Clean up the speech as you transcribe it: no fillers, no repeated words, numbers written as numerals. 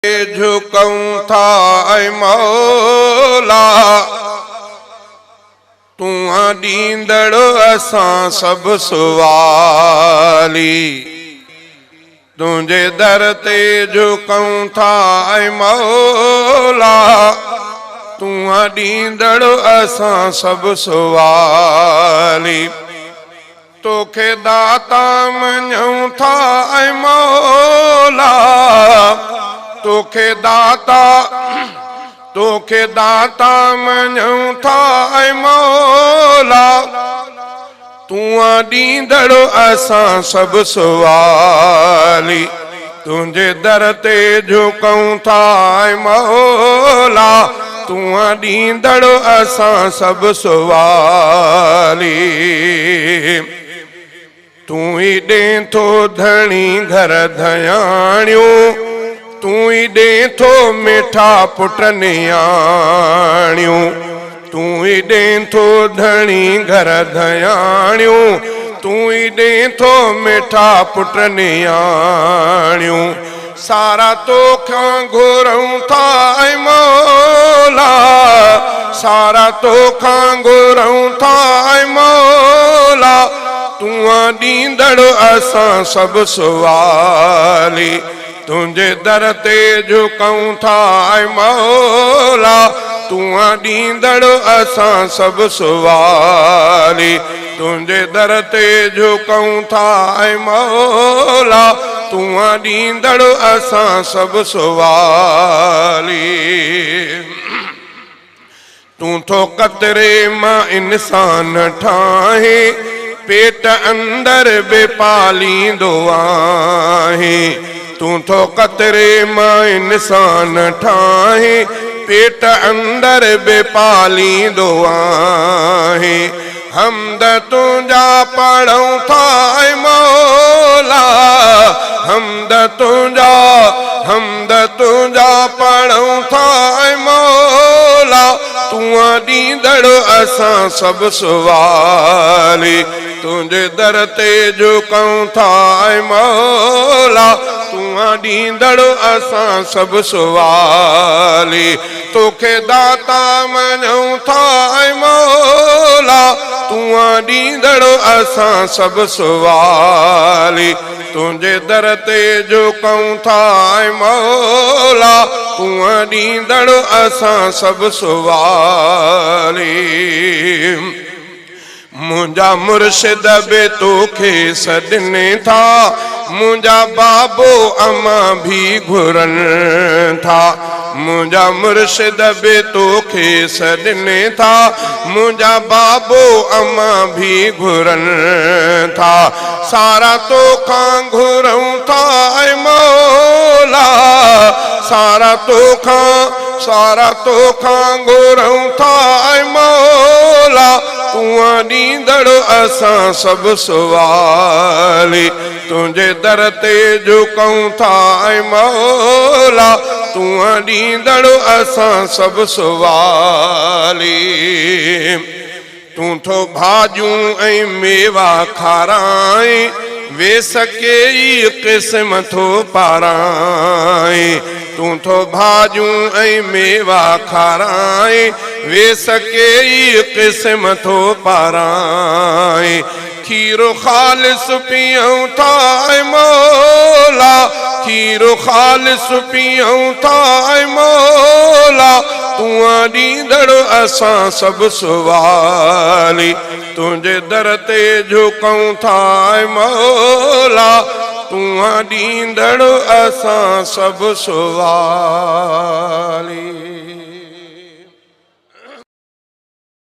झुकऊं था ऐ मौला, तूं ॾींदड़ असां सभु सुवाली। तुंहिंजे दर ते झुकऊं था ऐ मौला, तूं ॾींदड़ असां सभु सुवाली। तोखे दाता मञूं था ऐ मौला, तोखे दाता मञूं था ऐ मौला, तूं ॾींदड़ असां सभु सुवाली। तुंहिंजे दर ते झुकऊं था ऐ मौला, तूं ॾींदड़ असां सभु सुवाली। तूं ई ॾें थो धणी घर धयाणियूं, तूं ई ॾें थो मिठा पुट नियाणियूं, तूं ई ॾें थो धणी घर धयाणियूं, तूं ई ॾें थो मिठा पुट नियाणियूं। सारा तोखां घुरूं था ऐ मौला, सारा तोखां घुरूं था ऐ मौला, तूं ॾींदड़ असां सभु सुवाली। तुंहिंजे दर ते झुकऊं था ऐ मौला, तूं ॾींदड़ असां सभु सुवाली। तुंहिंजे दर ते झुकऊं था ऐ मौला, तूं ॾींदड़ असां सभु सुवाली। तूं थो कतरे मां इंसान ठाहे, पेट अंदर बि पालींदो आहे। तूं थो कतरे मां इंसान ठाहे, पेट अंदर बि पालींदो आहे। हमद तुंहिंजा पढ़ूं था ऐ मौला, हमद तुंहिंजा पढ़ूं था ऐ मौला, तूं ॾींदड़ असां सभु सुवाली। तुंहिंजे दर ते झुकऊं था ऐ मौला, तूं ॾींदड़ असां सभु सुवाली। तोखे दाता मञूं था ऐ मौला, तूं ॾींदड़ असां सभु सुवाली। तुंहिंजे दर ते झुकऊं था ऐ मौला, तूं ॾींदड़ असां सभु सुवाली। मुंहिंजा मुर्शिद बि तोखे सॾनि था, मुंहिंजा बाबो अम्मा बि घुरनि था। मुंहिंजा मुर्शिद बि तोखे सॾनि था, मुंहिंजा बाबो अम्मा बि घुरनि था। सारा तोखां घुरूं था ऐ मौला, सारा तोखां घुरूं था ऐ मौला, तूं ॾींदड़ असां सभु सुवाली। तुंहिंजे दर ते झुकऊं था ऐ मौला, तूं ॾींदड़ असां सभु सुवाली। तूं थो भाॼूं ऐं मेवा खाराए, वेस कई क़िस्म थो पाराए। तूं थो भाॼूं ऐं मेवा खाराए, वेस कई क़िस्म थो पाराए। खीरो ख़ालिस पियूं था ऐ मौला, खीरो ख़ालिस पियूं था ऐ मौला, तूं ॾींदड़ असां सभु सुवाली। तुंहिंजे दर ते झुकऊं था ऐ मौला, तूं ॾींदड़ असां सभु सुवाली।